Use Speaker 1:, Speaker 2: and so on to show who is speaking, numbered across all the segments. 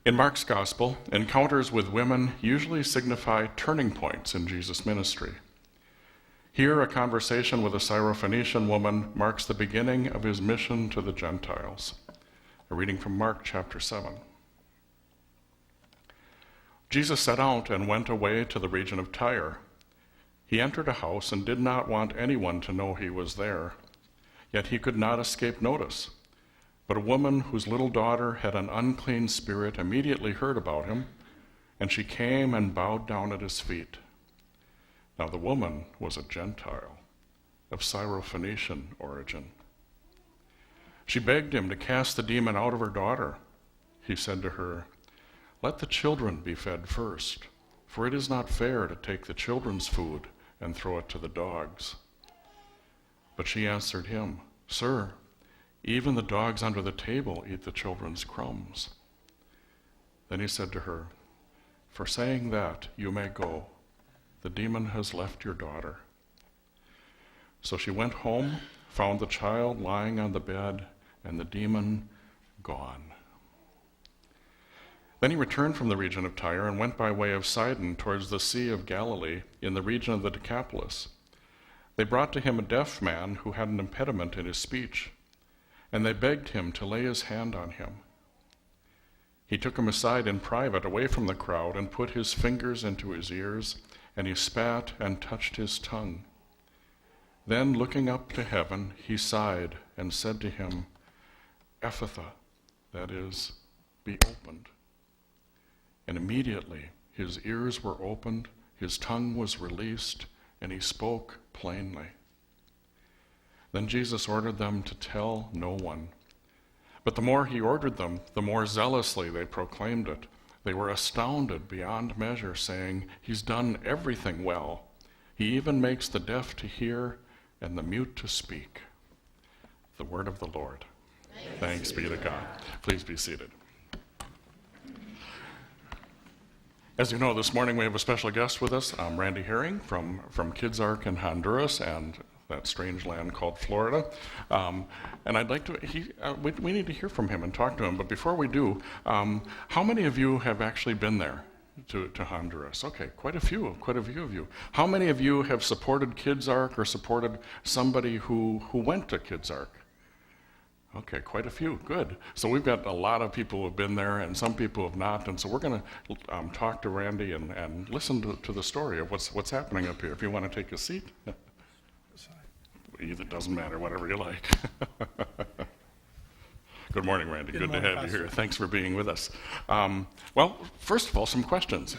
Speaker 1: In Mark's gospel, encounters with women usually signify turning points in Jesus' ministry. Here, a conversation with a Syrophoenician woman marks the beginning of his mission to the Gentiles. A reading from Mark chapter 7. Jesus set out and went away to the region of Tyre. He entered a house and did not want anyone to know he was there. Yet he could not escape notice. But a woman whose little daughter had an unclean spirit immediately heard about him, and she came and bowed down at his feet. Now the woman was a Gentile of Syrophoenician origin. She begged him to cast the demon out of her daughter. He said to her, "Let the children be fed first, for it is not fair to take the children's food and throw it to the dogs." But she answered him, "Sir, even the dogs under the table eat the children's crumbs." Then he said to her, "For saying that, you may go. The demon has left your daughter." So she went home, found the child lying on the bed, and the demon gone. Then he returned from the region of Tyre and went by way of Sidon towards the Sea of Galilee in the region of the Decapolis. They brought to him a deaf man who had an impediment in his speech, and they begged him to lay his hand on him. He took him aside in private, away from the crowd, and put his fingers into his ears, and he spat and touched his tongue. Then, looking up to heaven, he sighed and said to him, "Ephphatha," that is, "be opened." And immediately his ears were opened, his tongue was released, and he spoke plainly. Then Jesus ordered them to tell no one. But the more he ordered them, the more zealously they proclaimed it. They were astounded beyond measure, saying, "He's done everything well. He even makes the deaf to hear and the mute to speak." The word of the Lord. Thanks be to God. Please be seated. As you know, this morning we have a special guest with us, Randy Herring from Kids Ark in Honduras and that strange land called Florida. And I'd like to, we need to hear from him and talk to him. But before we do, how many of you have actually been there to Honduras? Okay, quite a few of you. How many of you have supported Kids Ark or supported somebody who went to Kids Ark? Okay, quite a few. Good. So we've got a lot of people who have been there, and some people have not. And so we're going to talk to Randy and listen to the story of what's happening up here. If you want to take a seat. Either doesn't matter, whatever you like. Good morning, Randy. Good to have you here. Thanks for being with us. Well, first of all, some questions.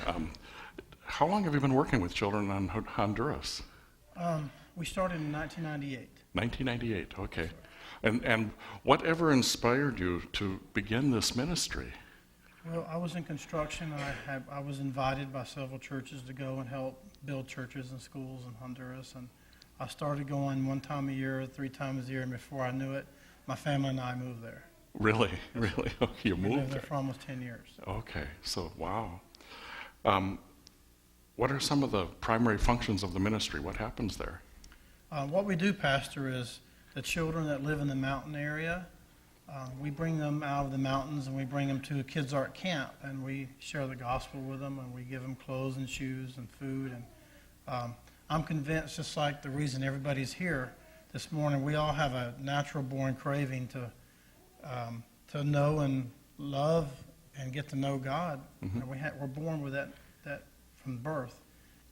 Speaker 1: How long have you been working with children in Honduras?
Speaker 2: We started in 1998.
Speaker 1: 1998, okay. And whatever inspired you to begin this ministry?
Speaker 2: Well, I was in construction, and I was invited by several churches to go and help build churches and schools in Honduras. And I started going one time a year, 3 times a year, and before I knew it, my family and I moved there.
Speaker 1: Really? Really? Okay, you moved
Speaker 2: lived there for almost 10 years.
Speaker 1: Okay, so wow. What are some of the primary functions of the ministry? What happens there?
Speaker 2: What we do, Pastor, is the children that live in the mountain area, we bring them out of the mountains and we bring them to a Kids Ark camp, and we share the gospel with them, and we give them clothes and shoes and food. And I'm convinced, just like the reason everybody's here this morning, we all have a natural born craving to know and love and get to know God. Mm-hmm. And we're born with that from birth.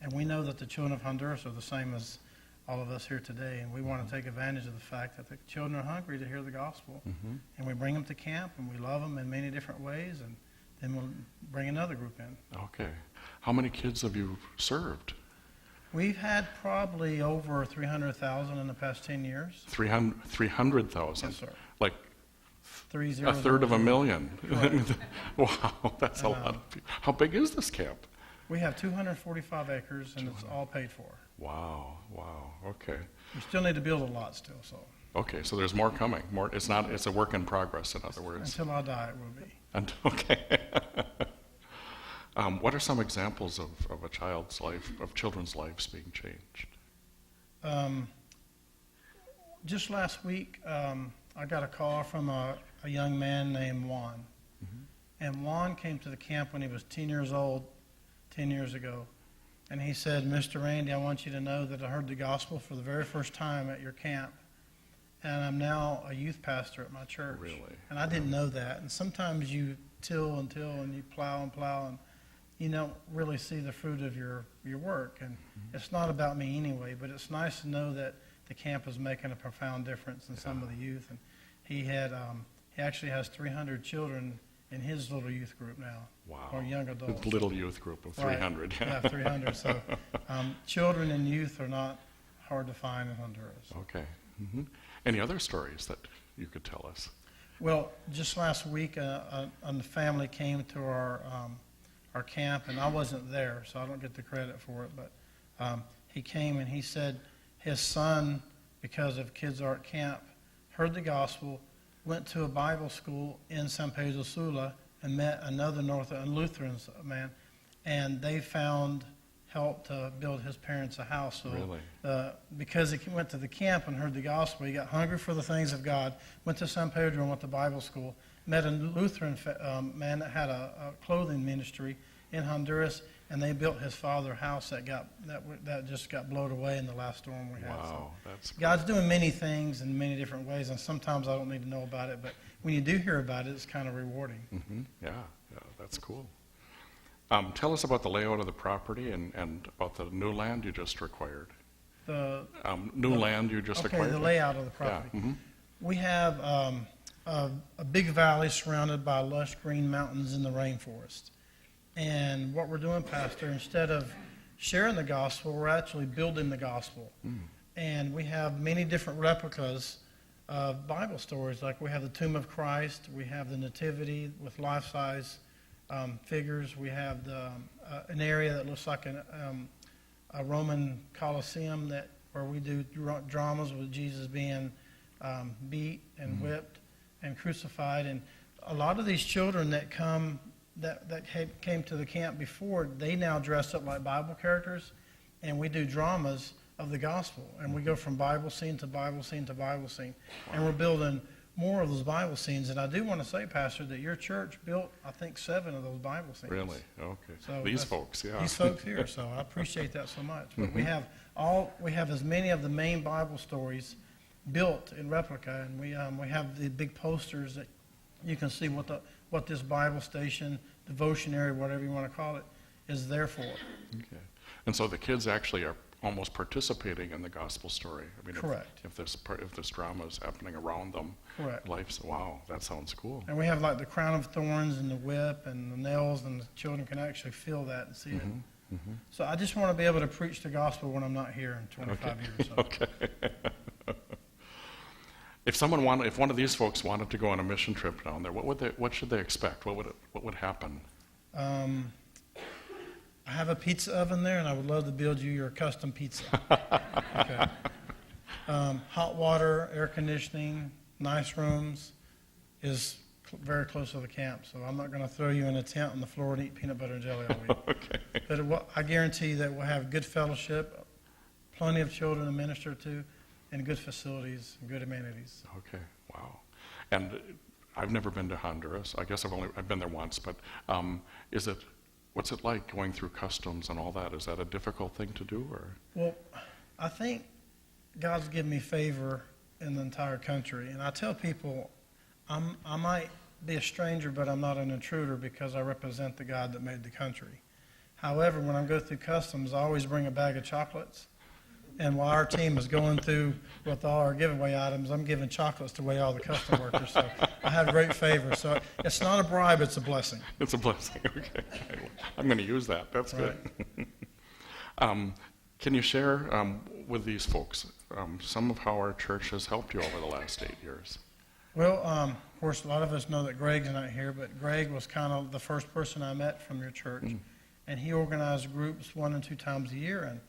Speaker 2: And we know that the children of Honduras are the same as all of us here today, and we want to take advantage of the fact that the children are hungry to hear the gospel. Mm-hmm. And we bring them to camp, and we love them in many different ways, and then we'll bring another group in.
Speaker 1: Okay. How many kids have you served?
Speaker 2: We've had probably over 300,000 in the past 10 years.
Speaker 1: 300,000?
Speaker 2: Yes, sir.
Speaker 1: Like
Speaker 2: 30,
Speaker 1: a third of a million?
Speaker 2: Right.
Speaker 1: Wow, that's a lot of people. How big is this camp?
Speaker 2: We have 245 acres, and it's all paid for.
Speaker 1: Wow, okay.
Speaker 2: We still need to build a lot still, so.
Speaker 1: Okay, so there's more coming. It's a work in progress, in other words.
Speaker 2: Until I die, it will be.
Speaker 1: Okay. What are some examples of a child's life, of children's lives being changed?
Speaker 2: Just last week, I got a call from a young man named Juan. Mm-hmm. And Juan came to the camp when he was 10 years old, 10 years ago. And he said, Mr. Randy, I want you to know that I heard the gospel for the very first time at your camp. And I'm now a youth pastor at my church.
Speaker 1: Really?
Speaker 2: And I didn't know that. And sometimes you till and you plow and you don't really see the fruit of your work. And it's not about me anyway, but it's nice to know that the camp is making a profound difference in some of the youth. And he actually has 300 children in his little youth group now.
Speaker 1: Wow.
Speaker 2: Or young adults.
Speaker 1: Little youth group of 300.
Speaker 2: Right. Yeah, 300. So children and youth are not hard to find in Honduras.
Speaker 1: Okay. Mm-hmm. Any other stories that you could tell us?
Speaker 2: Well, just last week, a family came to our camp, and I wasn't there, so I don't get the credit for it. But he came and he said his son, because of Kids Art Camp, heard the gospel, went to a Bible school in San Pedro Sula, and met another Lutheran man, and they found help to build his parents a house. So,
Speaker 1: really?
Speaker 2: Because he went to the camp and heard the gospel, he got hungry for the things of God, went to San Pedro and went to Bible school, met a Lutheran man that had a clothing ministry in Honduras, and they built his father a house that just got blown away in the last storm we had.
Speaker 1: Wow,
Speaker 2: so
Speaker 1: that's cool.
Speaker 2: God's doing many things in many different ways, and sometimes I don't need to know about it, but when you do hear about it, it's kind of rewarding.
Speaker 1: Mm-hmm. Yeah, that's cool. Tell us about the layout of the property and about the new land you just acquired. Land you just acquired?
Speaker 2: Okay, the layout of the property.
Speaker 1: Yeah. Mm-hmm.
Speaker 2: We have a big valley surrounded by lush green mountains in the rainforest. And what we're doing, Pastor, instead of sharing the gospel, we're actually building the gospel. Mm. And we have many different replicas of Bible stories. Like we have the tomb of Christ, we have the nativity with life-size figures. We have an area that looks like a Roman Colosseum where we do dramas with Jesus being beat and whipped and crucified. And a lot of these children that came to the camp before, they now dress up like Bible characters, and we do dramas of the gospel. And we go from Bible scene to Bible scene to Bible scene. Wow. And we're building more of those Bible scenes. And I do want to say, Pastor, that your church built, I think, 7 of those Bible scenes.
Speaker 1: Really? Okay.
Speaker 2: So
Speaker 1: these folks
Speaker 2: here. So I appreciate that so much. But we have as many of the main Bible stories built in replica, and we have the big posters that you can see what this Bible station, devotionary, whatever you want to call it, is there for.
Speaker 1: Okay. And so the kids actually are almost participating in the gospel story. I mean,
Speaker 2: correct.
Speaker 1: If this drama is happening around them,
Speaker 2: correct.
Speaker 1: Wow, that sounds cool.
Speaker 2: And we have like the crown of thorns and the whip and the nails, and the children can actually feel that and see it. Mm-hmm. So I just want to be able to preach the gospel when I'm not here in 25 years. So.
Speaker 1: Okay. If one of these folks wanted to go on a mission trip down there, what should they expect? What would happen?
Speaker 2: I have a pizza oven there, and I would love to build you your custom pizza. Okay. Hot water, air conditioning, nice rooms is very close to the camp, so I'm not going to throw you in a tent on the floor and eat peanut butter and jelly all week.
Speaker 1: Okay.
Speaker 2: But I guarantee that we'll have good fellowship, plenty of children to minister to, and good facilities and good amenities.
Speaker 1: Okay, wow. And I've never been to Honduras. I guess I've been there once, but what's it like going through customs and all that? Is that a difficult thing to do, or?
Speaker 2: Well, I think God's given me favor in the entire country, and I tell people I might be a stranger, but I'm not an intruder because I represent the God that made the country. However, when I go through customs, I always bring a bag of chocolates. And while our team is going through with all our giveaway items, I'm giving chocolates to away all the custom workers. So I have great favor. So it's not a bribe, it's a blessing.
Speaker 1: It's a blessing, okay. I'm going to use that. That's
Speaker 2: right.
Speaker 1: Good. Can you share with these folks some of how our church has helped you over the last 8 years?
Speaker 2: Well, of course, a lot of us know that Greg's not here, but Greg was kind of the first person I met from your church. Mm. And he organized groups 1 and 2 times a year, and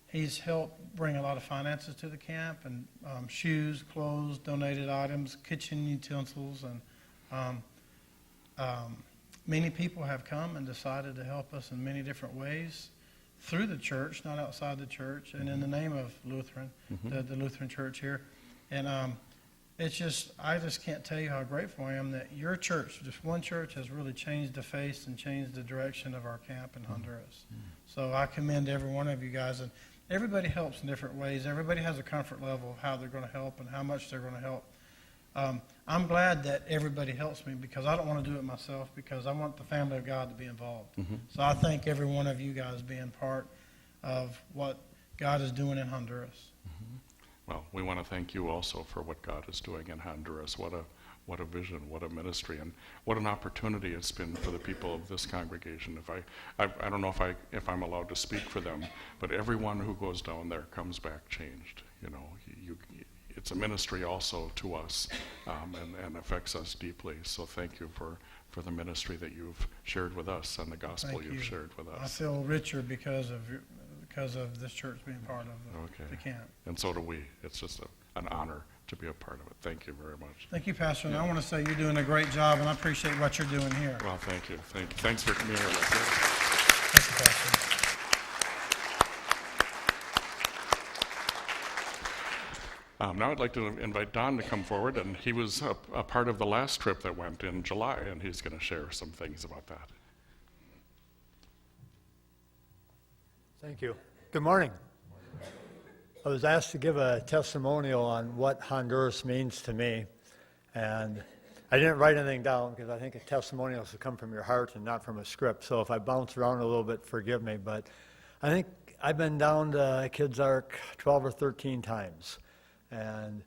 Speaker 2: he's helped bring a lot of finances to the camp, and shoes, clothes, donated items, kitchen utensils, and many people have come and decided to help us in many different ways through the church, not outside the church, and in the name of Lutheran, the Lutheran church here. And I just can't tell you how grateful I am that your church, just one church, has really changed the face and changed the direction of our camp in Honduras. So I commend every one of you guys, and everybody helps in different ways. Everybody has a comfort level of how they're going to help and how much they're going to help. I'm glad that everybody helps me because I don't want to do it myself because I want the family of God to be involved. So I thank every one of you guys being part of what God is doing in Honduras.
Speaker 1: Well, we want to thank you also for what God is doing in Honduras. What a vision, what a ministry, and what an opportunity it's been for the people of this congregation. I don't know if I'm allowed to speak for them, but everyone who goes down there comes back changed. You know, it's a ministry also to us, and affects us deeply. So thank you for the ministry that you've shared with us and the gospel you've shared with us.
Speaker 2: I feel richer because of this church being part of the camp. And
Speaker 1: so do we. It's just an honor to be a part of it. Thank you very much.
Speaker 2: Thank you, Pastor. And I want to say you're doing a great job, and I appreciate what you're doing here.
Speaker 1: Well, thank you. Thanks for coming here.
Speaker 2: Thank you, Pastor.
Speaker 1: Now I'd like to invite Don to come forward, and he was a part of the last trip that went in July, and he's going to share some things about that.
Speaker 3: Thank you. Good morning. I was asked to give a testimonial on what Honduras means to me, and I didn't write anything down because I think a testimonial should come from your heart and not from a script. So if I bounce around a little bit, forgive me. But I think I've been down to Kids Ark 12 or 13 times. And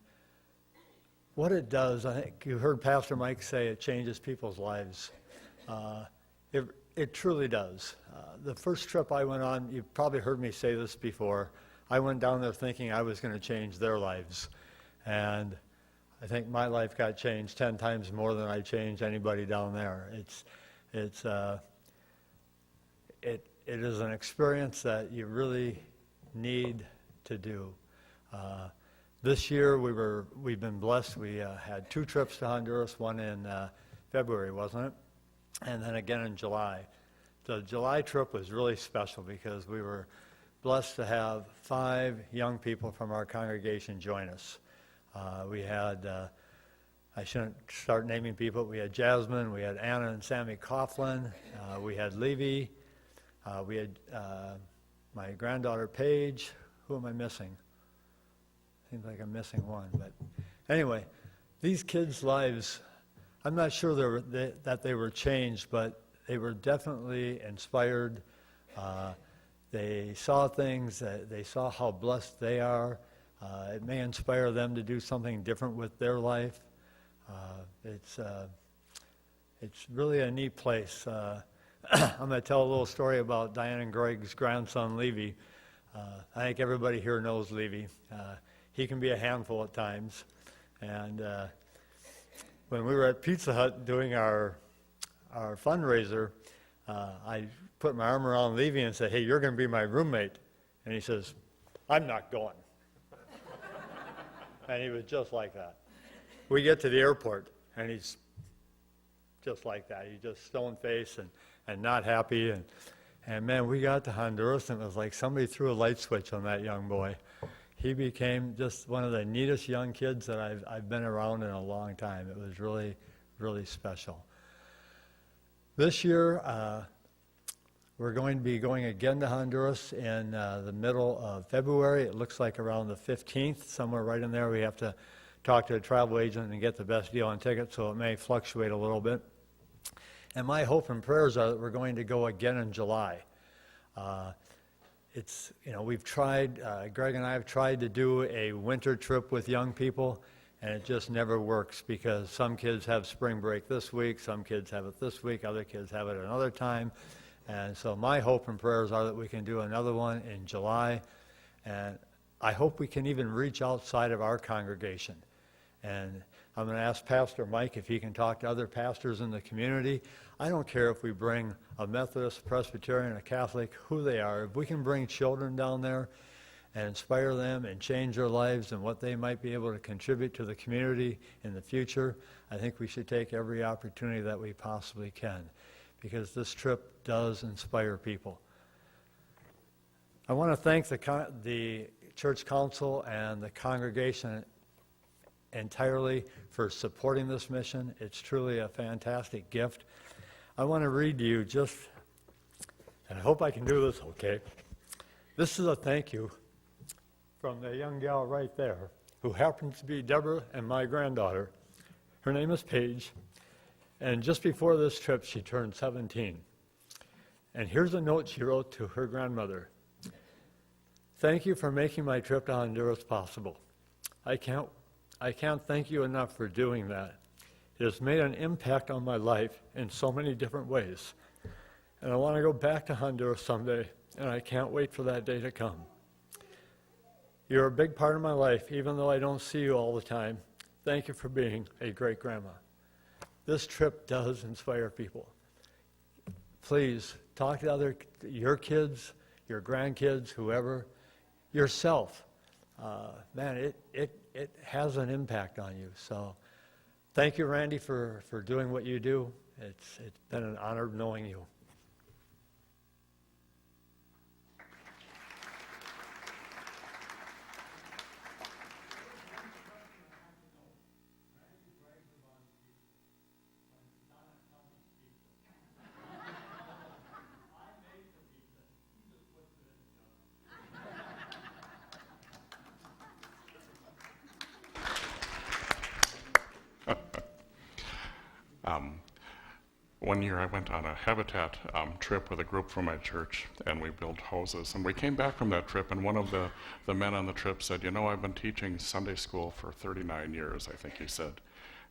Speaker 3: what it does, I think you heard Pastor Mike say it changes people's lives. It truly does. The first trip I went on, you've probably heard me say this before, I went down there thinking I was going to change their lives. And I think my life got changed 10 times more than I changed anybody down there. It is an experience that you really need to do. This year we've been blessed. We had 2 trips to Honduras, one in February, wasn't it? And then again in July. The July trip was really special because we were blessed to have 5 young people from our congregation join us. We had, I shouldn't start naming people, we had Jasmine, we had Anna and Sammy Coughlin, we had Levy, we had my granddaughter Paige. Who am I missing? Seems like I'm missing one. But anyway, these kids' lives, I'm not sure that they were changed, but they were definitely inspired. They saw things, they saw how blessed they are. It may inspire them to do something different with their life. It's really a neat place. I'm going to tell a little story about Diane and Greg's grandson, Levy. I think everybody here knows Levy. He can be a handful at times. And when we were at Pizza Hut doing our fundraiser, I put my arm around Levy and said, "Hey, you're going to be my roommate." And he says, "I'm not going." And he was just like that. We get to the airport, and he's just like that. He's just stone-faced and not happy. And man, we got to Honduras, and it was like somebody threw a light switch on that young boy. He became just one of the neatest young kids that I've been around in a long time. It was really, really special. This year, we're going to be going again to Honduras in the middle of February. It looks like around the 15th, somewhere right in there. We have to talk to a travel agent and get the best deal on tickets, so it may fluctuate a little bit. And my hope and prayers are that we're going to go again in July. We've tried, Greg and I have tried to do a winter trip with young people, and it just never works because some kids have spring break this week, some kids have it this week, other kids have it another time. And so my hope and prayers are that we can do another one in July, and I hope we can even reach outside of our congregation. And I'm going to ask Pastor Mike if he can talk to other pastors in the community. I don't care if we bring a Methodist, a Presbyterian, a Catholic, who they are. If we can bring children down there and inspire them and change their lives and what they might be able to contribute to the community in the future, I think we should take every opportunity that we possibly can, because this trip does inspire people. I want to thank the church council and the congregation entirely for supporting this mission. It's truly a fantastic gift. I want to read to you just, and I hope I can do this okay. This is a thank you from the young gal right there, who happens to be Deborah and my granddaughter. Her name is Paige, and just before this trip, she turned 17. And here's a note she wrote to her grandmother. Thank you for making my trip to Honduras possible. I can't thank you enough for doing that. It has made an impact on my life in so many different ways. And I want to go back to Honduras someday, and I can't wait for that day to come. You're a big part of my life, even though I don't see you all the time. Thank you for being a great grandma. This trip does inspire people. Please talk to your kids, your grandkids, whoever, yourself. Man, it has an impact on you. So thank you, Randy, for doing what you do. It's been an honor knowing you.
Speaker 1: One year I went on a habitat trip with a group from my church, and we built houses. And we came back from that trip, and one of the men on the trip said, you know, I've been teaching Sunday school for 39 years, I think he said.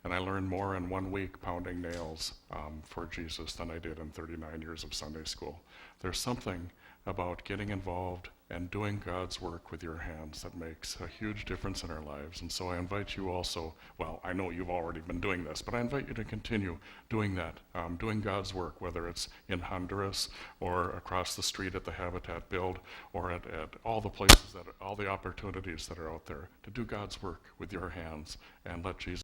Speaker 1: And I learned more in 1 week pounding nails for Jesus than I did in 39 years of Sunday school. There's something about getting involved and doing God's work with your hands that makes a huge difference in our lives. And so I invite you also, well, I know you've already been doing this, but I invite you to continue doing that, doing God's work, whether it's in Honduras or across the street at the Habitat Build or at all the places, all the opportunities that are out there to do God's work with your hands and let Jesus